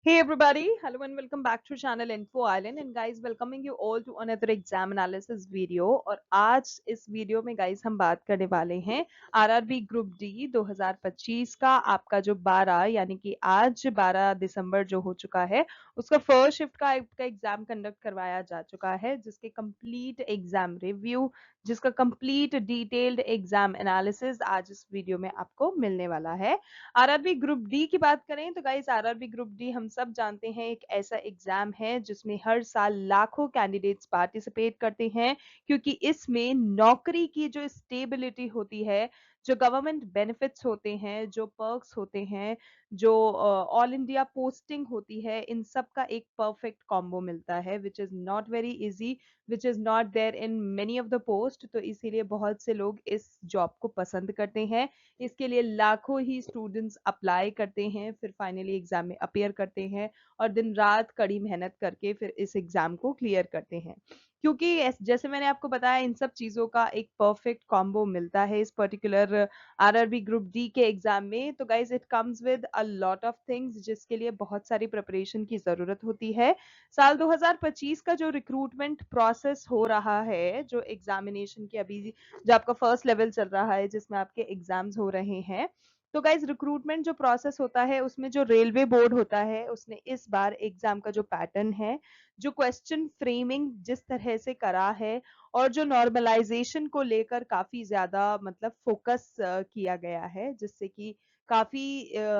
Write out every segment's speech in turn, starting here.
Hey everybody, hello and welcome back to channel Info Island and guys welcoming you all to another exam analysis video। और आज इस video में guys हम बात करने वाले हैं आरआरबी ग्रुप डी 2025 का आपका जो 12 यानी कि आज 12 दिसंबर जो हो चुका है उसका फर्स्ट शिफ्ट का आपका एग्जाम कंडक्ट करवाया जा चुका है, जिसके कंप्लीट एग्जाम रिव्यू, जिसका कंप्लीट डिटेल्ड एग्जाम एनालिसिस आज इस वीडियो में आपको मिलने वाला है। आरआरबी ग्रुप डी की बात करें तो गाइस आरआरबी ग्रुप डी हम सब जानते हैं एक ऐसा एग्जाम है जिसमें हर साल लाखों कैंडिडेट्स पार्टिसिपेट करते हैं, क्योंकि इसमें नौकरी की जो स्टेबिलिटी होती है, जो गवर्नमेंट बेनिफिट्स होते हैं, जो पर्क्स होते हैं, जो ऑल इंडिया पोस्टिंग होती है, इन सब का एक परफेक्ट कॉम्बो मिलता है which is not very easy, which is not there in many of the post. तो इसीलिए बहुत से लोग इस जॉब को पसंद करते हैं। इसके लिए लाखों ही स्टूडेंट्स अप्लाई करते हैं, फिर फाइनली एग्जाम में अपीयर करते हैं और दिन रात कड़ी मेहनत करके फिर इस एग्जाम को क्लियर करते हैं। क्योंकि जैसे मैंने आपको बताया इन सब चीज़ों का एक परफेक्ट कॉम्बो मिलता है इस पर्टिकुलर आरआरबी ग्रुप डी के एग्जाम में। तो guys it comes with a lot of things जिसके लिए बहुत सारी प्रिपरेशन की ज़रूरत होती है। साल 2025 का जो रिक्रूटमेंट प्रोसेस हो रहा है, जो एग्जामिनेशन की अभी जो आपका फर्स्ट लेवल चल रहा है जिसमें आपके एग्जाम्स हो रहे हैं, तो गाइज रिक्रूटमेंट जो प्रोसेस होता है उसमें जो रेलवे बोर्ड होता है उसने इस बार एग्जाम का जो पैटर्न है, जो क्वेश्चन फ्रेमिंग जिस तरह से करा है और जो नॉर्मलाइजेशन को लेकर काफी ज्यादा मतलब फोकस किया गया है, जिससे कि काफी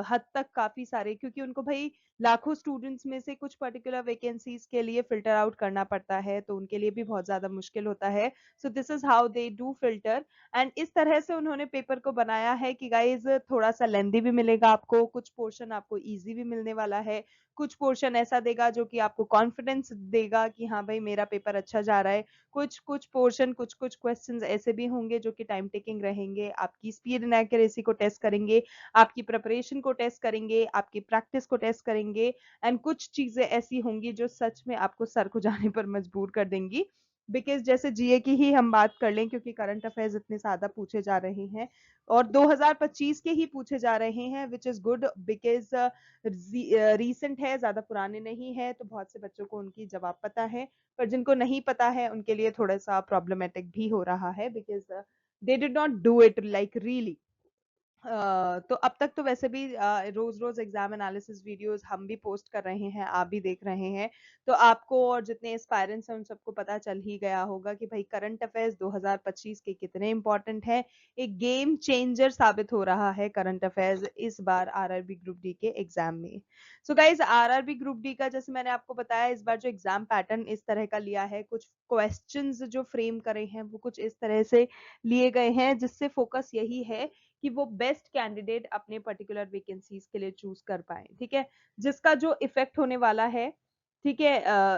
हद तक काफी सारे, क्योंकि उनको भाई लाखों स्टूडेंट्स में से कुछ पर्टिकुलर वैकेंसीज के लिए फिल्टर आउट करना पड़ता है, तो उनके लिए भी बहुत ज्यादा मुश्किल होता है। So this is how they do filter. And इस तरह से उन्होंने पेपर को बनाया है कि गाइज थोड़ा सा लेंदी भी मिलेगा आपको, कुछ पोर्शन आपको इजी भी मिलने वाला है, कुछ पोर्शन ऐसा देगा जो कि आपको कॉन्फिडेंस देगा कि हाँ भाई मेरा पेपर अच्छा जा रहा है, कुछ कुछ पोर्शन कुछ कुछ क्वेश्चंस ऐसे भी होंगे जो कि टाइम टेकिंग रहेंगे, आपकी स्पीड एंड एक्यूरेसी को टेस्ट करेंगे, आपकी प्रिपरेशन को टेस्ट करेंगे, आपकी प्रैक्टिस को टेस्ट करेंगे। एंड कुछ चीजें ऐसी होंगी जो सच में आपको सर को जाने पर मजबूर कर देंगी। बिकॉज जैसे जीए की ही हम बात कर लें, क्योंकि करंट अफेयर्स इतने ज्यादा पूछे जा रहे हैं और 2025 के ही पूछे जा रहे हैं, which is good because recent है, ज्यादा पुराने नहीं है, तो बहुत से बच्चों को उनकी जवाब पता है। पर जिनको नहीं पता है उनके लिए थोड़ा सा प्रॉब्लमेटिक भी हो रहा है, because they did not do it like really. तो अब तक तो वैसे भी रोज रोज एग्जाम एनालिसिस वीडियोस हम भी पोस्ट कर रहे हैं, आप भी देख रहे हैं, तो आपको और जितने एस्पायरेंट्स हैं उन सबको पता चल ही गया होगा कि भाई करंट अफेयर्स 2025 के कितने इंपॉर्टेंट है। एक गेम चेंजर साबित हो रहा है करंट अफेयर्स इस बार आरआरबी ग्रुप डी के एग्जाम में। So guys RRB group D का जैसे मैंने आपको बताया इस बार जो एग्जाम पैटर्न इस तरह का लिया है, कुछ क्वेश्चंस जो फ्रेम करे हैं वो कुछ इस तरह से लिए गए हैं जिससे फोकस यही है कि वो बेस्ट कैंडिडेट अपने पर्टिकुलर वैकेंसीज के लिए चूज कर पाए। ठीक है, जिसका जो इफेक्ट होने वाला है, ठीक है,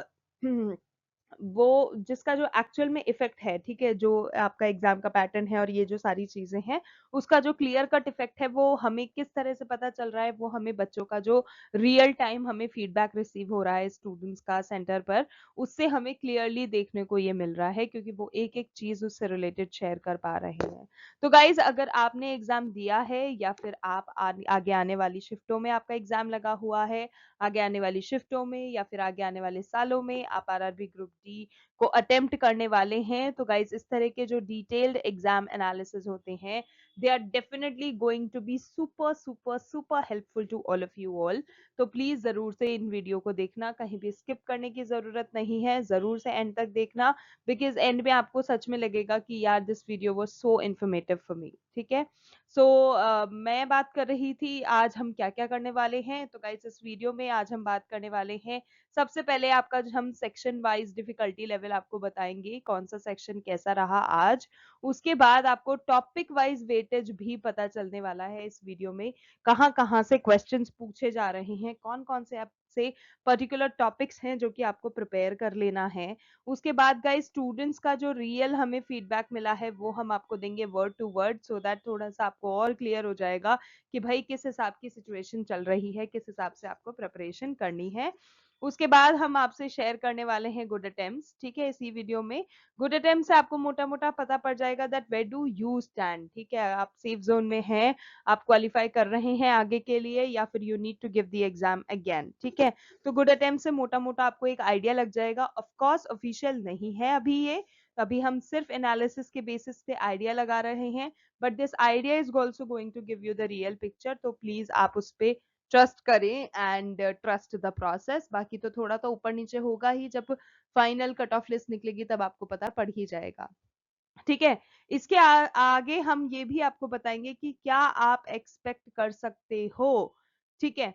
वो जिसका जो एक्चुअल में इफेक्ट है, ठीक है, जो आपका एग्जाम का पैटर्न है और ये जो सारी चीजें हैं, उसका जो क्लियर कट इफेक्ट है वो हमें किस तरह से पता चल रहा है, वो हमें बच्चों का जो रियल टाइम हमें फीडबैक रिसीव हो रहा है स्टूडेंट्स का सेंटर पर, उससे हमें क्लियरली देखने को ये मिल रहा है, क्योंकि वो एक एक चीज उससे रिलेटेड शेयर कर पा रहे हैं। तो गाइज अगर आपने एग्जाम दिया है या फिर आप आगे आने वाली शिफ्टों में आपका एग्जाम लगा हुआ है, आगे आने वाली शिफ्टों में या फिर आगे आने वाले सालों में आप आरआरबी ग्रुप डी को अटेम्प्ट करने वाले हैं, तो गाइज इस तरह के जो डिटेल्ड एग्जाम एनालिसिस होते हैं, they are definitely going to be super super super helpful to all of you all. तो प्लीज जरूर से इन वीडियो को देखना, कहीं भी स्किप करने की जरूरत नहीं है, जरूर से एंड तक देखना, बिकॉज एंड में आपको सच में लगेगा कि यार this video was so informative for me. ठीक है, सो मैं बात कर रही थी आज हम क्या क्या करने वाले हैं। तो गाइस इस वीडियो में आज हम बात करने वाले हैं, सबसे पहले आपका जो हम सेक्शन वाइज डिफिकल्टी लेवल आपको बताएंगे कौन सा सेक्शन कैसा रहा आज। उसके बाद आपको टॉपिक वाइज वेटेज भी पता चलने वाला है इस वीडियो में, कहाँ कहाँ से क्वेश्चंस पूछे जा रहे हैं, कौन कौन से आपसे पर्टिकुलर टॉपिक्स हैं जो कि आपको प्रिपेयर कर लेना है। उसके बाद गाइस स्टूडेंट्स का जो रियल हमें फीडबैक मिला है वो हम आपको देंगे word to word, so that थोड़ा सा आपको और क्लियर हो जाएगा कि भाई किस हिसाब की सिचुएशन चल रही है, किस हिसाब से आपको प्रिपरेशन करनी है। उसके बाद हम आपसे शेयर करने वाले हैं गुड अटेम्प्ट्स, ठीक है, इसी वीडियो में। गुड अटेम्प्ट से आपको मोटा-मोटा पता पड़ जाएगा that where do you stand, ठीक है? आप सेफ ज़ोन में हैं, आप क्वालीफाई कर रहे हैं आगे के लिए या फिर you need to give the exam again, ठीक है? तो गुड अटेम्प्ट से मोटा-मोटा आपको एक आइडिया लग जाएगा। ऑफ कोर्स ऑफिशियल नहीं है अभी ये, अभी हम सिर्फ एनालिसिस के बेसिस पे आइडिया लगा रहे हैं, but this idea is also going to give you the real picture, तो प्लीज़ आप उस पे ट्रस्ट करें एंड ट्रस्ट द प्रोसेस। बाकी तो थोड़ा तो ऊपर नीचे होगा ही, जब फाइनल कट ऑफ लिस्ट निकलेगी तब आपको पता पड़ ही जाएगा, ठीक है? इसके आगे हम ये भी आपको बताएंगे कि क्या आप एक्सपेक्ट कर सकते हो, ठीक है?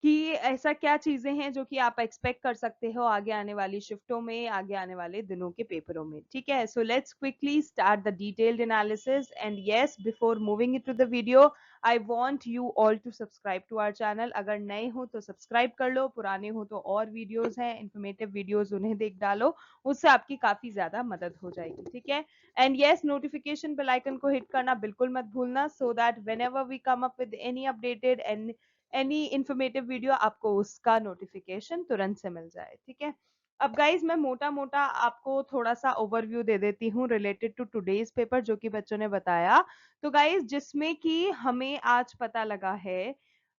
कि ऐसा क्या चीजें हैं जो कि आप एक्सपेक्ट कर सकते हो आगे आने वाली शिफ्टों में, आगे आने वाले दिनों के पेपरों में, ठीक है? So let's quickly start the detailed analysis and yes, before moving into the video, I want you all to subscribe to our channel. अगर नए हो तो सब्सक्राइब कर लो, पुराने हो तो और वीडियोस हैं इंफॉर्मेटिव वीडियोस, उन्हें देख डालो, उससे आपकी काफी ज्यादा मदद हो जाएगी, ठीक है? And yes, notification bell icon को हिट करना बिल्कुल मत भूलना, so that whenever we come up with any updated and any informative video आपको उसका नोटिफिकेशन तुरंत से मिल जाए, ठीक है? अब गाइज मैं मोटा मोटा आपको थोड़ा सा ओवरव्यू दे देती हूँ रिलेटेड टू टुडेज पेपर जो कि बच्चों ने बताया। तो गाइज जिसमें कि हमें आज पता लगा है,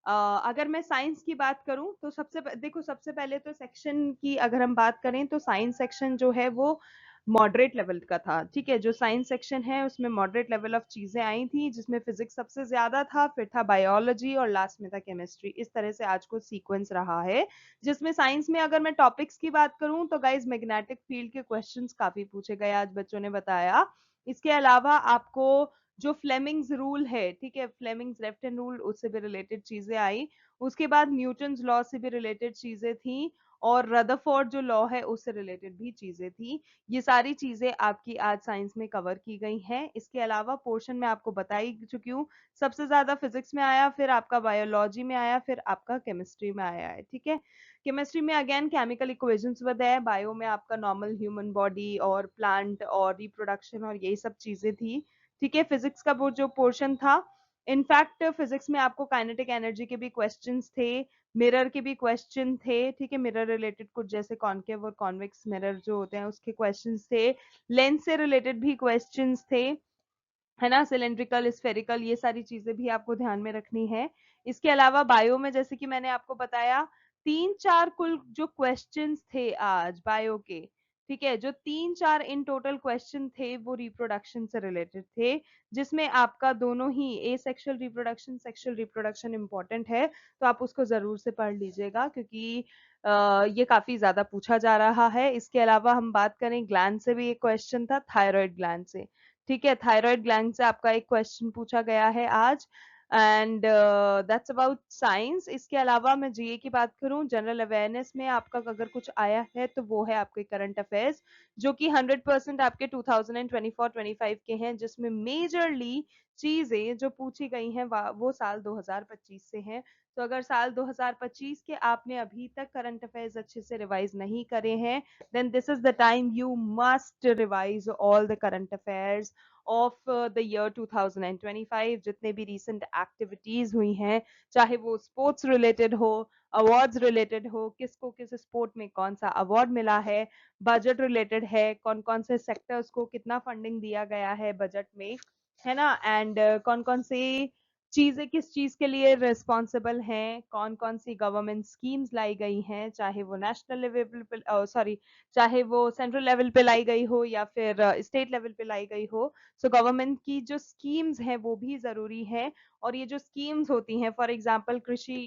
अगर मैं साइंस की बात करूं तो देखो, सबसे पहले तो सेक्शन की अगर हम बात करें तो साइंस सेक्शन जो है वो मॉडरेट लेवल का था, ठीक है? जो साइंस सेक्शन है उसमें मॉडरेट लेवल ऑफ चीजें आई थी, जिसमें फिजिक्स सबसे ज्यादा था, फिर था बायोलॉजी और लास्ट में था केमिस्ट्री। इस तरह से आज को सीक्वेंस रहा है, जिसमें साइंस में अगर मैं टॉपिक्स की बात करूं तो गाइज मैग्नेटिक फील्ड के क्वेश्चंस काफी पूछे गए आज, बच्चों ने बताया। इसके अलावा आपको जो फ्लेमिंग्स रूल है, ठीक है, फ्लेमिंग्स लेफ्ट हैंड रूल, उससे भी रिलेटेड चीजें आई। उसके बाद न्यूटन्स लॉ से भी रिलेटेड चीजें थी, और रदरफोर्ड जो लॉ है उससे रिलेटेड भी चीजें थी। ये सारी चीजें आपकी आज साइंस में कवर की गई हैं। इसके अलावा पोर्शन में आपको बताई चुकी हूँ, सबसे ज्यादा फिजिक्स में आया, फिर आपका बायोलॉजी में आया, फिर आपका केमिस्ट्री में आया है, ठीक है? केमिस्ट्री में अगेन केमिकल इक्वेशंस बताया, बायो में आपका नॉर्मल ह्यूमन बॉडी और प्लांट और रिप्रोडक्शन और यही सब चीजें थी, ठीक है? फिजिक्स का वो जो पोर्शन था, इनफैक्ट फिजिक्स में आपको काइनेटिक एनर्जी के भी क्वेश्चंस थे, मिरर के भी क्वेश्चन थे, ठीक है? मिरर रिलेटेड कुछ जैसे कॉनकेव और कॉन्वेक्स मिरर जो होते हैं उसके क्वेश्चंस थे, लेंस से रिलेटेड भी क्वेश्चंस थे, है ना? सिलेंड्रिकल, स्फेरिकल, ये सारी चीजें भी आपको ध्यान में रखनी है। इसके अलावा बायो में जैसे कि मैंने आपको बताया, 3-4 कुल जो क्वेश्चंस थे आज बायो के, ठीक है, जो 3-4 इन टोटल क्वेश्चन थे वो रिप्रोडक्शन से रिलेटेड थे, जिसमें आपका दोनों ही ए सेक्सुअल रिप्रोडक्शन इंपॉर्टेंट है, तो आप उसको जरूर से पढ़ लीजिएगा, क्योंकि ये काफी ज्यादा पूछा जा रहा है। इसके अलावा हम बात करें ग्लैंड से, भी एक क्वेश्चन था थायराइड ग्लैंड से, ठीक है? थायराइड ग्लैंड से आपका एक क्वेश्चन पूछा गया है आज, एंड दैट्स अबाउट साइंस। इसके अलावा मैं जीए की बात करूं, जनरल अवेयरनेस में आपका अगर कुछ आया है तो वो है आपके करंट अफेयर्स, जो कि 100% आपके 2024-25 के हैं, जिसमें मेजरली चीजें जो पूछी गई हैं वो साल 2025 से हैं। तो अगर साल 2025 के आपने अभी तक करंट अफेयर्स अच्छे से रिवाइज नहीं करे हैं, then this is the time you must revise all the current affairs of the year 2025, जितने भी recent activities हुई हैं, चाहे वो स्पोर्ट्स रिलेटेड हो, अवार्ड्स रिलेटेड हो, किसको किस स्पोर्ट में कौन सा अवार्ड मिला है, बजट रिलेटेड है, कौन कौन से सेक्टर्स को कितना फंडिंग दिया गया है बजट में, है ना? एंड कौन कौन से चीजें किस चीज के लिए रिस्पॉन्सिबल हैं, कौन कौन सी गवर्नमेंट स्कीम्स लाई गई हैं, चाहे वो नेशनल लेवल पे, सॉरी, चाहे वो सेंट्रल लेवल पे लाई गई हो या फिर स्टेट लेवल पे लाई गई हो। सो गवर्नमेंट की जो स्कीम्स हैं वो भी जरूरी है, और ये जो स्कीम्स होती हैं, फॉर एग्जांपल कृषि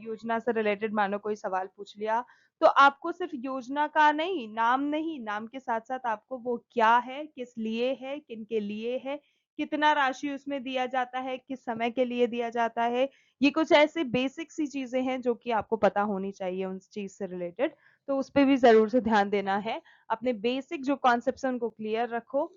योजना से रिलेटेड मानो कोई सवाल पूछ लिया, तो आपको सिर्फ योजना का नहीं, नाम नहीं, नाम के साथ साथ आपको वो क्या है, किस लिए है, किन के लिए है, कितना राशि उसमें दिया जाता है, किस समय के लिए दिया जाता है, ये कुछ ऐसे बेसिक सी चीजें हैं जो कि आपको पता होनी चाहिए उन चीज से रिलेटेड, तो उस पर भी जरूर से ध्यान देना है। अपने बेसिक जो कॉन्सेप्ट है उनको क्लियर रखो,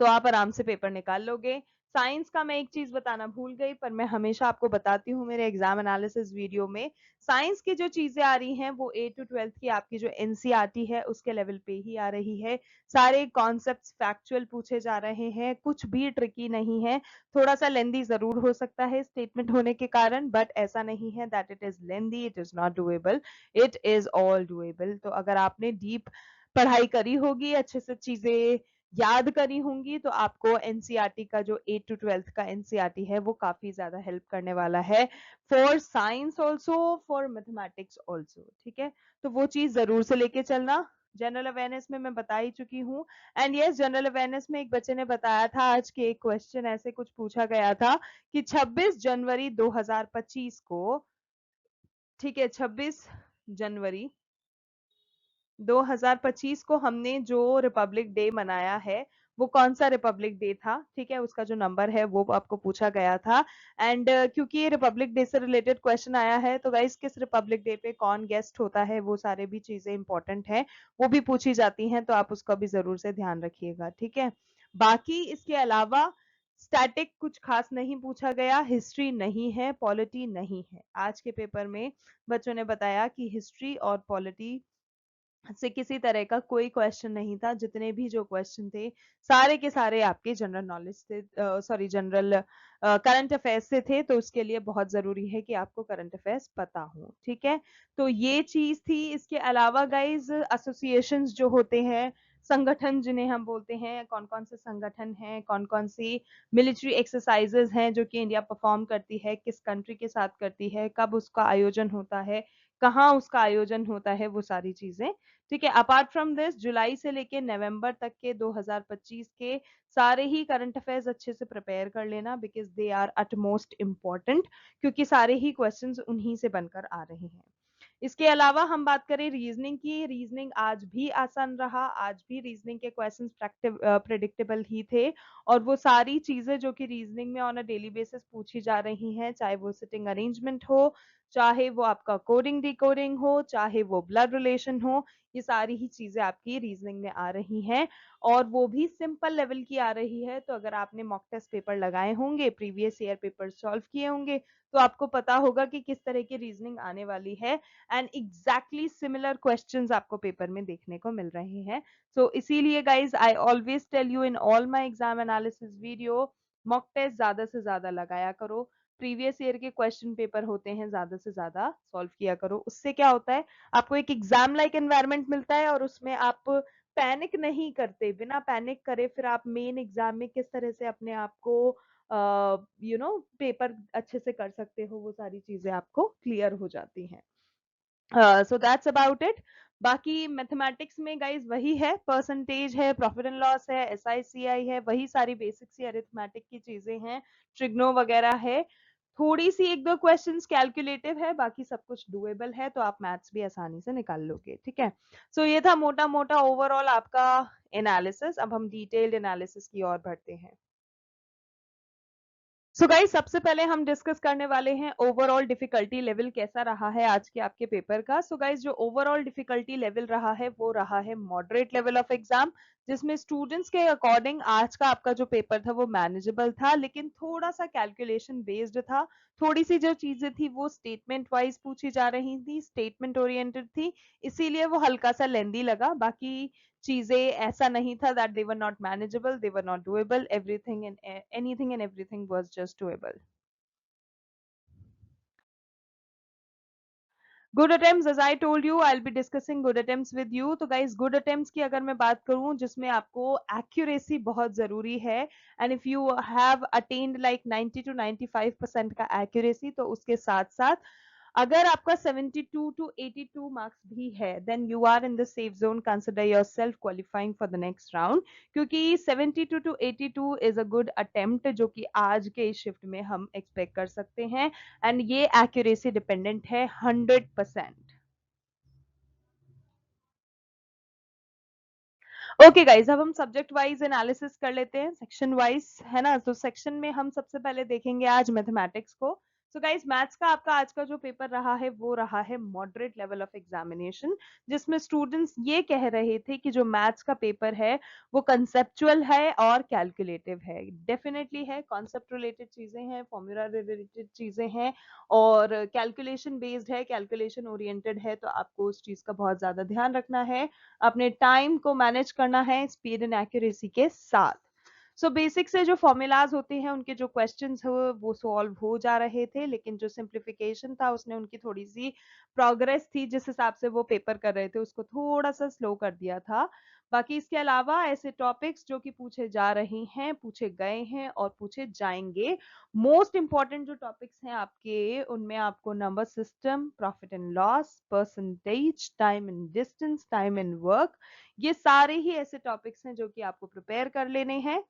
तो आप आराम से पेपर निकाल लोगे। साइंस का मैं एक चीज बताना भूल गई, पर मैं हमेशा आपको बताती हूँ मेरे एग्जाम एनालिसिस वीडियो में, साइंस की जो चीजें आ रही हैं वो 8 to 12 की आपकी जो एनसीईआरटी है उसके लेवल पे ही आ रही है। सारे कॉन्सेप्ट्स फैक्चुअल पूछे जा रहे हैं, कुछ भी ट्रिकी नहीं है। थोड़ा सा लेंदी जरूर हो सकता है स्टेटमेंट होने के कारण, बट ऐसा नहीं है that it is lengthy, it is not doable, it is all doable. तो अगर आपने डीप पढ़ाई करी होगी, अच्छे से चीजें याद करी होंगी, तो आपको एनसीईआरटी का जो 8 to 12 का एनसीईआरटी है वो काफी ज्यादा हेल्प करने वाला है, for science also, for mathematics also. ठीक है, तो वो चीज जरूर से लेके चलना। जनरल अवेयरनेस में मैं बता ही चुकी हूँ। एंड यस, जनरल अवेयरनेस में एक बच्चे ने बताया था आज के एक क्वेश्चन ऐसे कुछ पूछा गया था कि 26 जनवरी 2025 को, ठीक है, 26 जनवरी 2025 को हमने जो रिपब्लिक डे मनाया है वो कौन सा रिपब्लिक डे था। ठीक है, उसका जो नंबर है वो आपको पूछा गया था। एंड क्योंकि ये रिपब्लिक डे से रिलेटेड क्वेश्चन आया है, तो गाइस किस रिपब्लिक डे पे कौन गेस्ट होता है वो सारे भी चीजें इंपॉर्टेंट है, वो भी पूछी जाती हैं, तो आप उसका भी जरूर से ध्यान रखिएगा। ठीक है, बाकी इसके अलावा स्टैटिक कुछ खास नहीं पूछा गया, हिस्ट्री नहीं है, पॉलिटी नहीं है। आज के पेपर में बच्चों ने बताया कि हिस्ट्री और पॉलिटी से किसी तरह का कोई क्वेश्चन नहीं था। जितने भी जो क्वेश्चन थे सारे के सारे आपके जनरल नॉलेज से, सॉरी, जनरल करंट अफेयर्स से थे, तो उसके लिए बहुत जरूरी है कि आपको करंट अफेयर्स पता हो। ठीक है, तो ये चीज थी। इसके अलावा गाइज एसोसिएशंस जो होते हैं, संगठन जिन्हें हम बोलते हैं, कौन कौन से संगठन हैं, कौन कौन सी मिलिट्री एक्सरसाइजेज हैं जो कि इंडिया परफॉर्म करती है, किस कंट्री के साथ करती है, कब उसका आयोजन होता है, कहाँ उसका आयोजन होता है, वो सारी चीजें। ठीक है, अपार्ट फ्रॉम दिस जुलाई से लेके नवंबर तक के 2025 के सारे ही करंट अफेयर्स अच्छे से प्रिपेयर कर लेना, because they are utmost important, क्योंकि सारे ही क्वेश्चंस उन्हीं से बनकर आ रहे हैं। इसके अलावा हम बात करें रीजनिंग की, रीजनिंग आज भी आसान रहा, आज भी रीजनिंग के क्वेश्चंस प्रेडिक्टेबल ही थे। और वो सारी चीजें जो कि रीजनिंग में ऑन अ डेली बेसिस पूछी जा रही हैं, चाहे वो सिटिंग अरेंजमेंट हो, चाहे वो आपका कोडिंग डिकोडिंग हो, चाहे वो ब्लड रिलेशन हो, ये सारी ही चीजें आपकी रीजनिंग में आ रही हैं, और वो भी सिंपल लेवल की आ रही है। तो अगर आपने मॉक टेस्ट पेपर लगाए होंगे, प्रीवियस ईयर पेपर सॉल्व किए होंगे, तो आपको पता होगा कि किस तरह की रीजनिंग आने वाली है, एंड एग्जैक्टली सिमिलर क्वेश्चंस आपको पेपर में देखने को मिल रहे हैं। सो इसीलिए guys I always tell you in all my exam analysis video, mock test ज्यादा से ज्यादा लगाया करो, प्रीवियस ईयर के क्वेश्चन पेपर होते हैं ज्यादा से ज्यादा सॉल्व किया करो। उससे क्या होता है, आपको एक एग्जाम लाइक एनवायरनमेंट मिलता है, और उसमें आप पैनिक नहीं करते, बिना पैनिक करे फिर आप मेन एग्जाम में किस तरह से अपने आप को पेपर अच्छे से कर सकते हो, वो सारी चीजें आपको क्लियर हो जाती हैं। So that's about it. बाकी मैथमेटिक्स में गाइज वही है, परसेंटेज है, प्रॉफिट एंड लॉस है, एसआईसीआई है, वही सारी बेसिक सी अरिथमेटिक की चीजें हैं, ट्रिग्नो वगैरह है। थोड़ी सी एक दो क्वेश्चंस कैलकुलेटिव है, बाकी सब कुछ डुएबल है, तो आप मैथ्स भी आसानी से निकाल लोगे। ठीक है, सो ये था मोटा मोटा ओवरऑल आपका एनालिसिस। अब हम डिटेल्ड एनालिसिस की ओर बढ़ते हैं। सो गाइस, सबसे पहले हम डिस्कस करने वाले हैं ओवरऑल डिफिकल्टी लेवल कैसा रहा है आज के आपके पेपर का। सो गाइस, जो ओवरऑल डिफिकल्टी लेवल रहा है वो रहा है मॉडरेट लेवल ऑफ एग्जाम, जिसमें स्टूडेंट्स के अकॉर्डिंग आज का आपका जो पेपर था वो मैनेजेबल था, लेकिन थोड़ा सा कैलकुलेशन बेस्ड था। थोड़ी सी जो चीजें थी वो स्टेटमेंट वाइज पूछी जा रही थी, स्टेटमेंट ओरिएंटेड थी, इसीलिए वो हल्का सा लेंदी लगा। बाकी चीजें ऐसा नहीं था that they were not manageable, they were not doable, everything and anything and everything was just doable. Good attempts, as I told you, I'll be discussing good attempts with you. तो guys, good attempts की अगर मैं बात करूं जिसमें आपको accuracy बहुत जरूरी है, and if you have attained like 90 to 95% का accuracy, तो उसके साथ साथ अगर आपका 72 to 82 मार्क्स भी है, then you are in the safe zone, consider yourself qualifying for the next round, क्योंकि 72 to 82 is a good attempt जो कि आज के शिफ्ट में हम एक्सपेक्ट कर सकते हैं, एंड ये एक्यूरेसी डिपेंडेंट है 100%। ओके गाइज, अब हम सब्जेक्ट वाइज एनालिसिस कर लेते हैं, सेक्शन वाइज, है ना। तो सेक्शन में हम सबसे पहले देखेंगे आज मैथमेटिक्स को। सो गाइस, मैथ्स का आपका आज का जो पेपर रहा है वो रहा है मॉडरेट लेवल ऑफ एग्जामिनेशन, जिसमें स्टूडेंट्स ये कह रहे थे कि जो मैथ्स का पेपर है वो कंसेप्चुअल है और कैलकुलेटिव है। डेफिनेटली है, कॉन्सेप्ट रिलेटेड चीजें हैं, फॉर्मूला रिलेटेड चीजें हैं और कैलकुलेशन बेस्ड है, कैलकुलेशन ओरिएंटेड है, तो आपको उस चीज का बहुत ज्यादा ध्यान रखना है, अपने टाइम को मैनेज करना है स्पीड एंड एक्यूरेसी के साथ। सो बेसिक से जो फॉर्मूलाज होते हैं उनके जो क्वेश्चंस हो वो सॉल्व हो जा रहे थे, लेकिन जो सिंप्लीफिकेशन था उसने उनकी थोड़ी सी प्रोग्रेस थी जिस हिसाब से वो पेपर कर रहे थे उसको थोड़ा सा स्लो कर दिया था। बाकी इसके अलावा ऐसे टॉपिक्स जो कि पूछे जा रहे हैं, पूछे गए हैं और पूछे जाएंगे, मोस्ट इंपॉर्टेंट जो टॉपिक्स हैं आपके, उनमें आपको number system, profit and loss, percentage, time and distance, time and work, ये सारे ही ऐसे टॉपिक्स हैं जो कि आपको प्रिपेयर कर लेने हैं।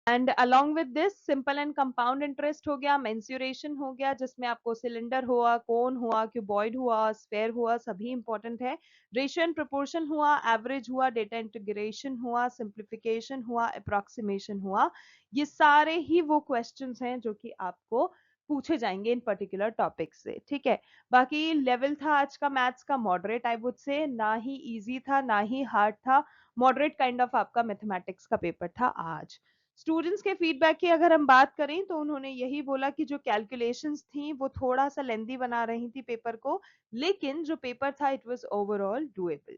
And along with this simple and compound interest हो गया, मेंसुरेशन हो गया जिसमें आपको सिलेंडर हुआ, कोन हुआ, क्यूबॉइड हुआ, स्फेयर हुआ, सभी इंपॉर्टेंट है, रेशियो एंड प्रोपोर्शन हुआ, एवरेज हुआ, डेटा इंटीग्रेशन हुआ, सिंप्लीफिकेशन हुआ, अप्रोक्सीमेशन हुआ, ये सारे ही वो क्वेश्चंस हैं जो कि आपको पूछे जाएंगे इन पर्टिकुलर टॉपिक से। ठीक है, बाकी लेवल था आज का मैथ्स का मॉडरेट, आई वुड से, ना ही इजी था ना ही हार्ड था, मॉडरेट काइंड ऑफ आपका मैथमेटिक्स का पेपर था आज। स्टूडेंट्स के फीडबैक की अगर हम बात करें तो उन्होंने यही बोला कि जो कैलकुलेशंस थी वो थोड़ा सा लेंदी बना रही थी पेपर को, लेकिन जो पेपर था it was overall doable.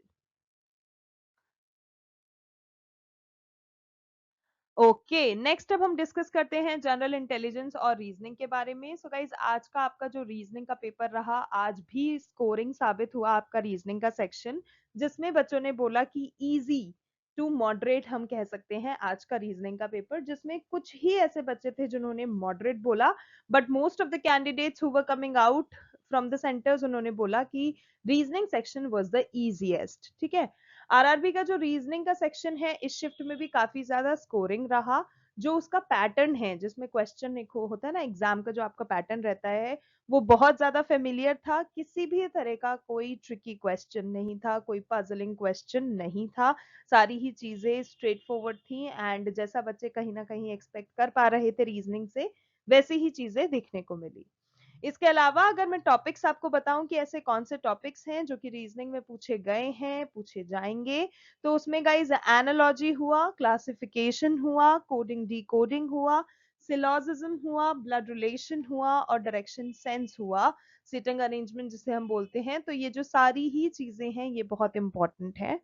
Okay, next अब हम डिस्कस करते हैं जनरल इंटेलिजेंस और रीजनिंग के बारे में। सो गाइज, आज का आपका जो रीजनिंग का पेपर रहा, आज भी स्कोरिंग साबित हुआ आपका रीजनिंग का सेक्शन, जिसमें बच्चों ने बोला कि इजी टू मॉडरेट हम कह सकते हैं आज का रीजनिंग का पेपर, जिसमें कुछ ही ऐसे बच्चे थे जिन्होंने मॉडरेट बोला, but most of the candidates who were coming out from the centres उन्होंने बोला कि reasoning section was the easiest. ठीक है, आरआरबी का जो रीजनिंग का सेक्शन है इस शिफ्ट में भी काफी ज्यादा स्कोरिंग रहा। जो उसका पैटर्न है जिसमें क्वेश्चन एक होता है ना, एग्जाम का जो आपका पैटर्न रहता है, वो बहुत ज्यादा फेमिलियर था, किसी भी तरह का कोई ट्रिकी क्वेश्चन नहीं था, कोई पजलिंग क्वेश्चन नहीं था, सारी ही चीजें स्ट्रेट फॉरवर्ड थी एंड जैसा बच्चे कहीं ना कहीं एक्सपेक्ट कर पा रहे थे रीजनिंग से, वैसी ही चीजें देखने को मिली। इसके अलावा अगर मैं टॉपिक्स आपको बताऊं कि ऐसे कौन से टॉपिक्स हैं जो कि रीजनिंग में पूछे गए हैं, पूछे जाएंगे, तो उसमें गाइज एनालॉजी हुआ, क्लासिफिकेशन हुआ, कोडिंग डिकोडिंग हुआ, सिलोजिज्म हुआ, ब्लड रिलेशन हुआ और डायरेक्शन सेंस हुआ, सिटिंग अरेंजमेंट जिसे हम बोलते हैं। तो ये जो सारी ही चीजें हैं ये बहुत इंपॉर्टेंट है।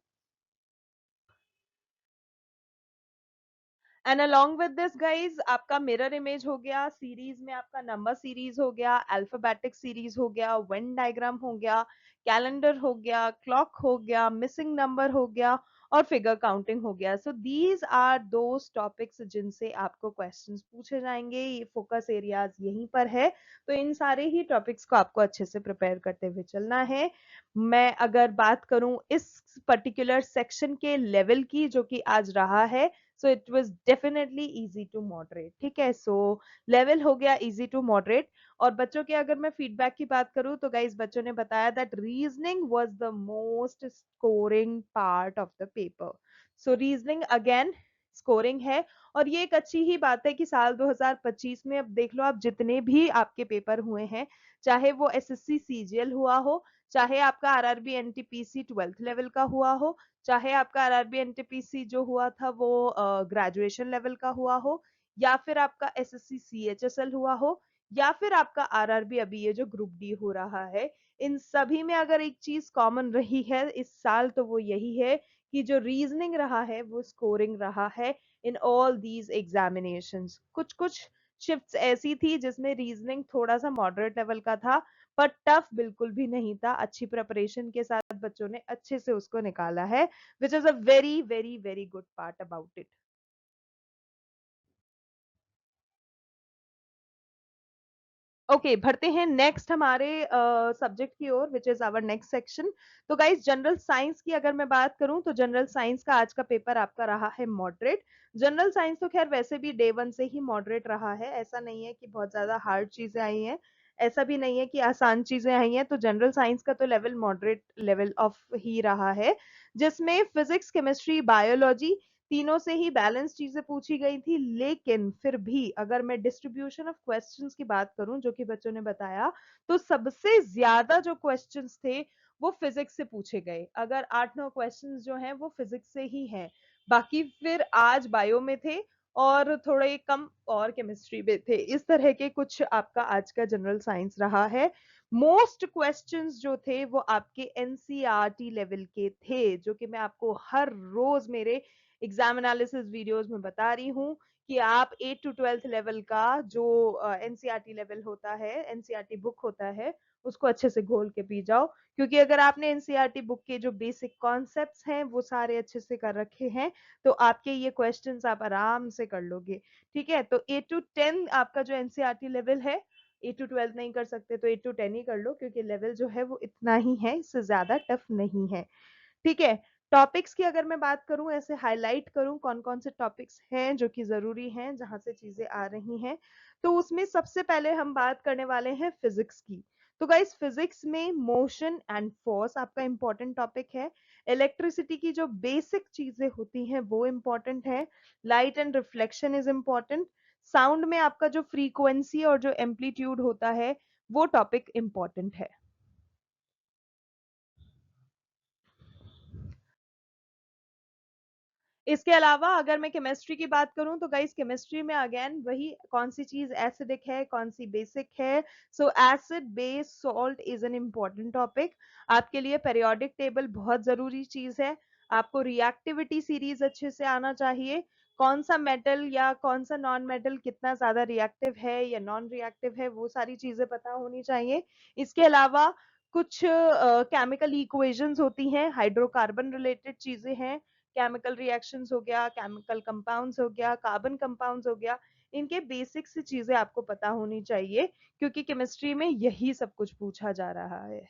And along with this guys, आपका मिरर इमेज हो गया, सीरीज में आपका नंबर सीरीज हो गया, अल्फाबेटिक सीरीज हो गया, वेन डायग्राम हो गया, कैलेंडर हो गया, क्लॉक हो गया, मिसिंग नंबर हो गया और फिगर काउंटिंग हो गया। So these are those topics जिनसे आपको क्वेश्चंस पूछे जाएंगे, ये फोकस एरियाज यहीं पर है, तो इन सारे ही टॉपिक्स को आपको अच्छे से प्रिपेयर करते हुए चलना है। मैं अगर बात करूं इस पर्टिकुलर सेक्शन के लेवल की जो कि आज रहा है, so it was definitely easy to moderate. ठीक है, सो लेवल हो गया इजी टू मॉडरेट। और बच्चों के अगर मैं फीडबैक की बात करूं तो गाइस, बच्चों ने बताया that reasoning was the most scoring part of the paper. So reasoning again scoring है, और ये एक अच्छी ही बात है कि साल 2025 में अब देख लो आप, जितने भी आपके पेपर हुए हैं, चाहे वो एसएससी सीजीएल हुआ हो, चाहे आपका आरआरबी एनटीपीसी 12th लेवल का हुआ हो, चाहे आपका आरआरबी एनटीपीसी जो हुआ था वो ग्रेजुएशन लेवल का हुआ हो, या फिर आपका एसएससी सीएचएसएल हुआ हो, या फिर आपका आरआरबी अभी ये जो ग्रुप डी हो रहा है, इन सभी में अगर एक चीज कॉमन रही है इस साल तो वो यही है कि जो रीजनिंग रहा है वो स्कोरिंग रहा है इन ऑल दीज एग्जामिनेशंस। कुछ कुछ शिफ्ट्स ऐसी थी जिसमें रीजनिंग थोड़ा सा मॉडरेट लेवल का था, पर टफ बिल्कुल भी नहीं था, अच्छी प्रिपरेशन के साथ बच्चों ने अच्छे से उसको निकाला है, which is a very very very good part about it. Okay भरते हैं नेक्स्ट हमारे सब्जेक्ट की ओर, which is our next section. तो गाइस, जनरल साइंस की अगर मैं बात करूं तो जनरल साइंस का आज का पेपर आपका रहा है मॉडरेट। जनरल साइंस तो खैर वैसे भी डे वन से ही मॉडरेट रहा है, ऐसा नहीं है कि बहुत ज्यादा हार्ड चीजें आई हैं, ऐसा भी नहीं है कि आसान चीजें आई हैं, तो जनरल साइंस का तो लेवल मॉडरेट लेवल ऑफ ही रहा है, जिसमें फिजिक्स, केमिस्ट्री, बायोलॉजी, तीनों से ही बैलेंस चीजें पूछी गई थी, लेकिन फिर भी अगर मैं डिस्ट्रीब्यूशन ऑफ क्वेश्चंस की बात करूं जो कि बच्चों ने बताया, तो सबसे ज्यादा जो क्वेश्चंस थे वो फिजिक्स से पूछे गए। अगर 8-9 क्वेश्चंस जो हैं वो फिजिक्स से ही हैं, बाकी फिर आज बायो में थे और थोड़े कम और केमिस्ट्री में थे। इस तरह के कुछ आपका आज का जनरल साइंस रहा है। मोस्ट क्वेश्चंस जो थे वो आपके एनसीईआरटी लेवल के थे, जो कि मैं आपको हर रोज मेरे एग्जाम एनालिसिस वीडियोस में बता रही हूँ कि आप 8 टू 12th लेवल का जो एनसीईआरटी लेवल होता है, एनसीईआरटी बुक होता है, उसको अच्छे से घोल के पी जाओ। क्योंकि अगर आपने एनसीईआरटी बुक के जो बेसिक कॉन्सेप्ट्स हैं वो सारे अच्छे से कर रखे हैं, तो आपके ये क्वेश्चंस आप आराम से कर लोगे। ठीक है, तो 8 टू 10 आपका जो एनसीईआरटी लेवल है, 8 टू 12 नहीं कर सकते तो 8 टू 10 ही कर लो, क्योंकि लेवल जो है वो इतना ही है, इससे ज्यादा टफ नहीं है। ठीक है, टॉपिक्स की अगर मैं बात करूं, ऐसे हाईलाइट करूं कौन कौन से टॉपिक्स हैं जो कि जरूरी हैं, जहां से चीजें आ रही हैं, तो उसमें सबसे पहले हम बात करने वाले हैं फिजिक्स की। तो गाइस, फिजिक्स में मोशन एंड फोर्स आपका इंपॉर्टेंट टॉपिक है। इलेक्ट्रिसिटी की जो बेसिक चीजें होती हैं वो इंपॉर्टेंट है। Light and reflection is important. Sound में आपका जो फ्रीक्वेंसी और जो एम्पलीट्यूड होता है वो टॉपिक इंपॉर्टेंट है। इसके अलावा अगर मैं केमिस्ट्री की बात करूं, तो गाइस केमिस्ट्री में अगेन वही, कौन सी चीज एसिडिक है, कौन सी बेसिक है। सो acid base salt is an important topic आपके लिए। पेरियोडिक टेबल बहुत जरूरी चीज है। आपको रिएक्टिविटी सीरीज अच्छे से आना चाहिए, कौन सा मेटल या कौन सा नॉन मेटल कितना ज्यादा रिएक्टिव है या नॉन रिएक्टिव है, वो सारी चीजें पता होनी चाहिए। इसके अलावा कुछ केमिकल इक्वेशंस होती हैं, हाइड्रोकार्बन रिलेटेड चीजें हैं, केमिकल रिएक्शंस हो गया, केमिकल कंपाउंड्स हो गया, कार्बन कंपाउंड्स हो गया, इनके बेसिक सी चीजें आपको पता होनी चाहिए, क्योंकि केमिस्ट्री में यही सब कुछ पूछा जा रहा है।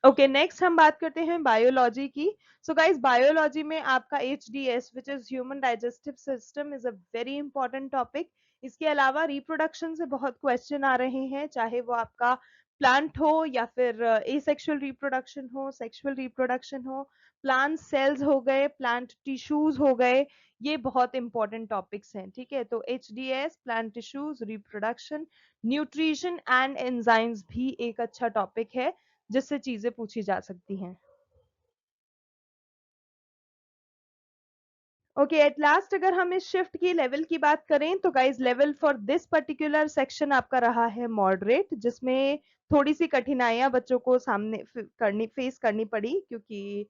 ओके, नेक्स्ट हम बात करते हैं बायोलॉजी की। सो गाइस, बायोलॉजी में आपका HDS which is human digestive system is a very important topic. इसके अलावा रिप्रोडक्शन से बहुत क्वेश्चन आ रहे हैं, चाहे वो आपका प्लांट हो या फिर एसेक्सुअल रिप्रोडक्शन हो, सेक्सुअल रिप्रोडक्शन हो, प्लांट सेल्स हो गए, प्लांट टिश्यूज हो गए, ये बहुत इंपॉर्टेंट टॉपिक्स हैं। ठीक है, तो HDS, plant tissues, reproduction, nutrition and enzymes भी एक अच्छा टॉपिक है जिससे चीजें पूछी जा सकती हैं। ओके, एट लास्ट अगर हम इस शिफ्ट की लेवल की बात करें, तो guys level for this particular section आपका रहा है मॉडरेट, जिसमें थोड़ी सी कठिनाइयां बच्चों को सामने फेस करनी पड़ी, क्योंकि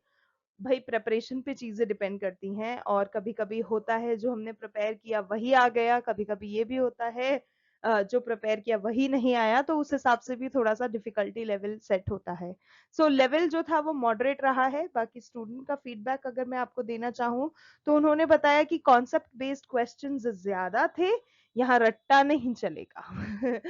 भाई प्रेपरेशन पे चीजें डिपेंड करती हैं, और कभी कभी होता है जो हमने प्रिपेयर किया वही आ गया, कभी कभी ये भी होता है जो प्रिपेयर किया वही नहीं आया, तो उस हिसाब से भी थोड़ा सा डिफिकल्टी लेवल सेट होता है। सो लेवल जो था वो मॉडरेट रहा है। बाकी स्टूडेंट का फीडबैक अगर मैं आपको देना चाहूँ, तो उन्होंने बताया कि कॉन्सेप्ट बेस्ड क्वेश्चन ज्यादा थे, यहाँ रट्टा नहीं चलेगा।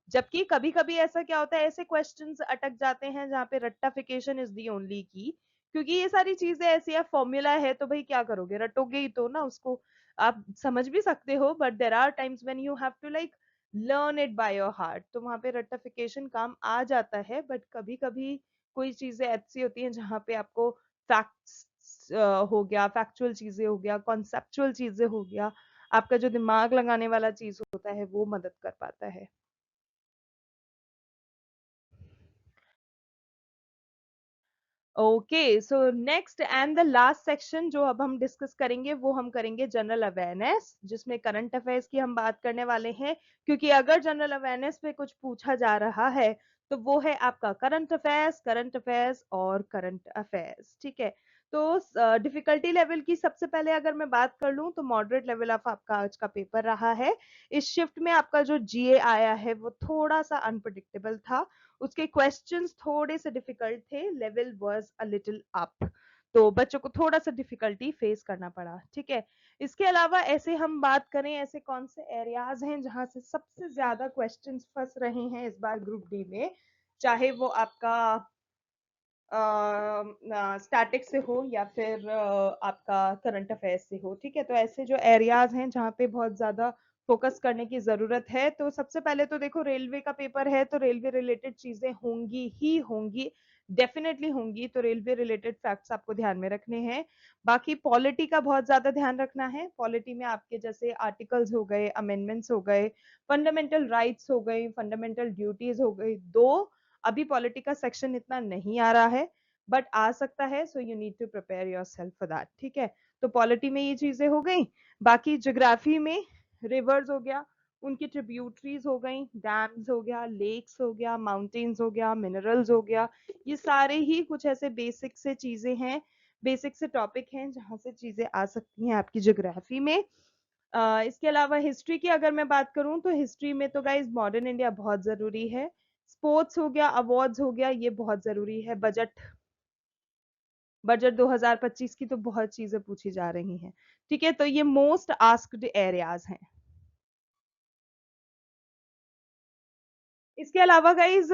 जबकि कभी कभी ऐसा क्या होता है, ऐसे क्वेश्चंस अटक जाते हैं जहाँ पे रट्टाफिकेशन इज दी ओनली की, क्योंकि ये सारी चीजें ऐसी है, फॉर्मूला है तो भाई क्या करोगे, रटोगे ही तो ना उसको। आप समझ भी सकते हो, but there are times when you have to like learn it by your heart, तो वहां पे रट्टाफिकेशन काम आ जाता है। बट कभी कभी कोई चीजें ऐसी होती हैं जहाँ पे आपको फैक्ट्स हो गया, फैक्चुअल चीजें हो गया, कॉन्सेप्चुअल चीजें हो गया, आपका जो दिमाग लगाने वाला चीज होता है वो मदद कर पाता है। Okay, so next and the last section जो अब हम डिस्कस करेंगे वो हम करेंगे जनरल अवेयरनेस, जिसमें करंट अफेयर्स की हम बात करने वाले हैं। क्योंकि अगर जनरल अवेयरनेस पे कुछ पूछा जा रहा है तो वो है आपका करंट अफेयर्स और करंट अफेयर्स। ठीक है, तो डिफिकल्टी लेवल की सबसे पहले अगर मैं बात कर लूं, तो मॉडरेट लेवल ऑफ आपका आज का पेपर रहा है। इस शिफ्ट में आपका जो GA आया है वो थोड़ा सा अनप्रडिक्टेबल था, उसके क्वेश्चंस थोड़े से डिफिकल्ट थे, level was a little up, तो बच्चों को थोड़ा सा डिफिकल्टी फेस करना पड़ा। ठीक है, इसके अलावा ऐसे हम बात करें, ऐसे कौन से एरियाज हैं जहां से सबसे ज्यादा क्वेश्चंस फंस रहे हैं इस बार ग्रुप डी में, चाहे वो आपका स्टैटिक से हो या फिर आपका करंट अफेयर्स से हो। ठीक है, तो ऐसे जो एरियाज हैं जहाँ पे बहुत ज्यादा फोकस करने की जरूरत है, तो सबसे पहले तो देखो रेलवे का पेपर है, तो रेलवे रिलेटेड चीजें होंगी ही होंगी, डेफिनेटली होंगी, तो रेलवे रिलेटेड फैक्ट्स आपको ध्यान में रखने हैं। बाकी पॉलिटी का बहुत ज्यादा ध्यान रखना है। पॉलिटी में आपके जैसे आर्टिकल्स हो गए, अमेंडमेंट्स हो गए, फंडामेंटल राइट्स हो गई, फंडामेंटल ड्यूटीज हो गई। दो अभी पॉलिटी का सेक्शन इतना नहीं आ रहा है, बट आ सकता है, so you need to prepare yourself for that. ठीक है, तो पॉलिटी में ये चीजें हो गई। बाकी ज्योग्राफी में रिवर्स हो गया, उनकी ट्रिब्यूटरीज हो गई, डैम्स हो गया, लेक्स हो गया, माउंटेन्स हो गया, मिनरल्स हो गया। ये सारे ही कुछ ऐसे बेसिक से चीजें हैं, बेसिक से टॉपिक हैं जहां से चीजें आ सकती हैं आपकी ज्योग्राफी में। इसके अलावा हिस्ट्री की अगर मैं बात करूं तो हिस्ट्री में तो गाइज मॉडर्न इंडिया बहुत जरूरी है। स्पोर्ट्स हो गया, अवार्ड्स हो गया, ये बहुत जरूरी है। बजट 2025 की तो बहुत चीजें पूछी जा रही हैं। ठीक है, तो ये मोस्ट आस्क्ड एरियाज हैं। इसके अलावा गाइज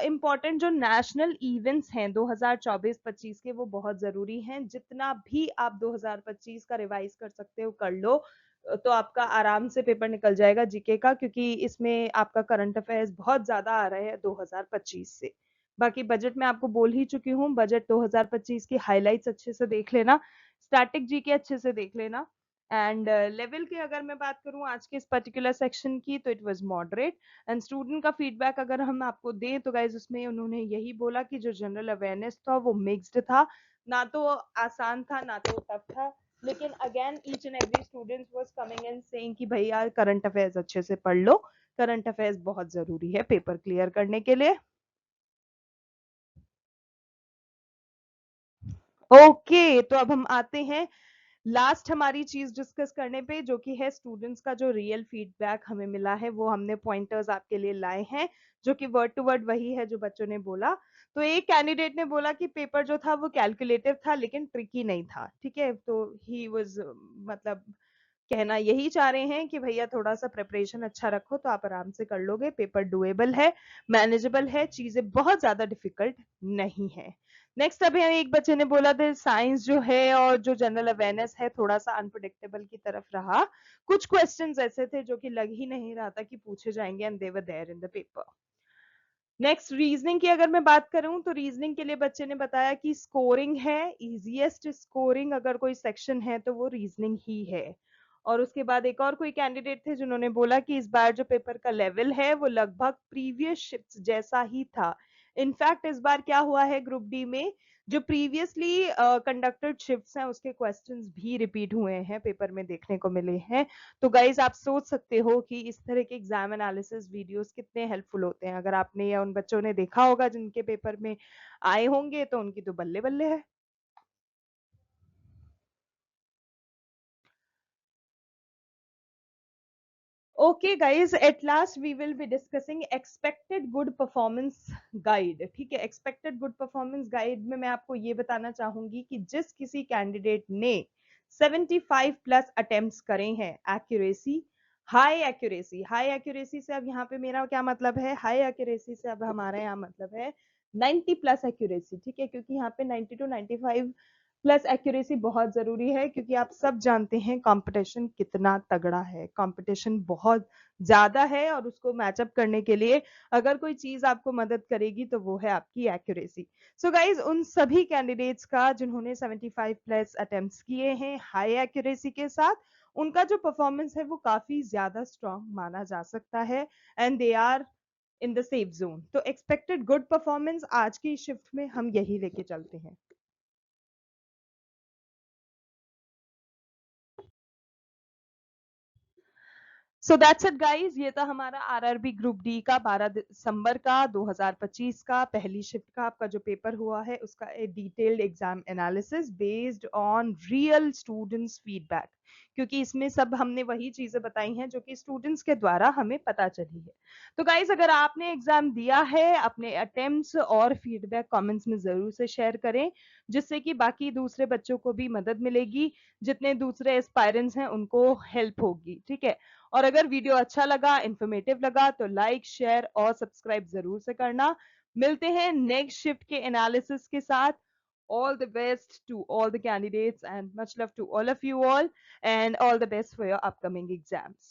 इंपॉर्टेंट जो नेशनल इवेंट्स हैं 2024-25 के, वो बहुत जरूरी हैं। जितना भी आप 2025 का रिवाइज कर सकते हो कर लो, तो आपका आराम से पेपर निकल जाएगा जीके का, क्योंकि इसमें आपका करंट अफेयर्स बहुत ज्यादा आ रहे हैं 2025 से। बाकी बजट में आपको बोल ही चुकी हूँ, बजट 2025 की हाइलाइट्स अच्छे से देख लेना, स्टैटिक जीके अच्छे से देख लेना। एंड लेवल की अगर मैं बात करूं आज के इस पर्टिकुलर सेक्शन की, तो it was moderate. And student का फीडबैक अगर हम आपको दें तो गाइज उसमें उन्होंने यही बोला कि जो जनरल अवेयरनेस था वो मिक्स्ड था, ना तो आसान था ना तो टफ था। लेकिन again each and every student was coming and saying कि भैया करंट अफेयर्स अच्छे से पढ़ लो, करंट अफेयर्स बहुत जरूरी है पेपर क्लियर करने के लिए। ओके, तो अब हम आते हैं लास्ट हमारी चीज डिस्कस करने पे, जो कि है स्टूडेंट्स का जो रियल फीडबैक हमें मिला है। वो हमने पॉइंटर्स आपके लिए लाए हैं, जो कि वर्ड टू वर्ड वही है जो बच्चों ने बोला। तो एक कैंडिडेट ने बोला कि पेपर जो था वो कैलकुलेटिव था लेकिन ट्रिकी नहीं था। ठीक है, तो ही वाज मतलब कहना यही चाह रहे हैं कि भैया थोड़ा सा प्रिपरेशन अच्छा रखो तो आप आराम से कर लोगे, पेपर डुएबल है, मैनेजेबल है, चीजें बहुत ज्यादा डिफिकल्ट नहीं है। नेक्स्ट अभी एक बच्चे ने बोला था साइंस जो है और जो जनरल अवेयरनेस है थोड़ा सा अनप्रिडिक्टेबल की तरफ रहा। कुछ क्वेश्चंस ऐसे थे जो कि लग ही नहीं रहा था कि पूछे जाएंगे, and they were there in the paper. Next reasoning की अगर मैं बात करूं तो रीजनिंग के लिए बच्चे ने बताया कि स्कोरिंग है, इजीएस्ट स्कोरिंग अगर कोई सेक्शन है तो वो रीजनिंग ही है। और उसके बाद एक और कोई कैंडिडेट थे जिन्होंने बोला कि इस बार जो पेपर का लेवल है वो लगभग प्रीवियस शिफ्ट जैसा ही था। इनफैक्ट इस बार क्या हुआ है ग्रुप डी में, जो प्रीवियसली कंडक्टेड शिफ्ट्स हैं उसके क्वेश्चंस भी रिपीट हुए हैं, पेपर में देखने को मिले हैं। तो गाइज आप सोच सकते हो कि इस तरह के एग्जाम एनालिसिस वीडियोस कितने हेल्पफुल होते हैं। अगर आपने या उन बच्चों ने देखा होगा जिनके पेपर में आए होंगे तो उनकी तो बल्ले बल्ले है। Okay guys, at last we will be discussing expected good performance guide. ठीक है, एक्सपेक्टेड गुड परफॉर्मेंस गाइड में मैं आपको ये बताना चाहूंगी कि जिस किसी कैंडिडेट ने 75 प्लस अटेम्प्ट्स करे हैं, एक्यूरेसी, हाई एक्यूरेसी से अब यहाँ पे मेरा क्या मतलब है, हाई एक्यूरेसी से अब हमारा यहाँ मतलब है 90 प्लस एक्यूरेसी। ठीक है, क्योंकि यहाँ पे 90 टू 95 प्लस एक्यूरेसी बहुत जरूरी है, क्योंकि आप सब जानते हैं कंपटीशन कितना तगड़ा है, कंपटीशन बहुत ज्यादा है, और उसको मैचअप करने के लिए अगर कोई चीज आपको मदद करेगी तो वो है आपकी एक्यूरेसी। सो गाइज उन सभी कैंडिडेट्स का जिन्होंने 75 प्लस अटेम्प्ट्स किए हैं हाई एक्यूरेसी के साथ, उनका जो परफॉर्मेंस है वो काफी ज्यादा स्ट्रांग माना जा सकता है, and they are in the safe zone. तो एक्सपेक्टेड गुड परफॉर्मेंस आज की शिफ्ट में हम यही लेके चलते हैं। सो दैट्स इट गाइस, ये था हमारा आरआरबी ग्रुप डी का 12 दिसंबर का 2025 का पहली शिफ्ट का आपका जो पेपर हुआ है उसका detailed exam analysis based on real students feedback, क्योंकि इसमें सब हमने वही चीजें बताई हैं जो कि स्टूडेंट्स के द्वारा हमें पता चली है। तो गाइस अगर आपने एग्जाम दिया है, अपने अटेम्प्ट्स और फीडबैक कमेंट्स में जरूर से शेयर करें, जिससे कि बाकी दूसरे बच्चों को भी मदद मिलेगी, जितने दूसरे एस्पायरेंट्स हैं उनको हेल्प होगी। ठीक है, और अगर वीडियो अच्छा लगा, इंफॉर्मेटिव लगा, तो लाइक शेयर और सब्सक्राइब जरूर से करना। मिलते हैं नेक्स्ट शिफ्ट के एनालिसिस के साथ। All the best to all the candidates and much love to all of you all, and all the best for your upcoming exams.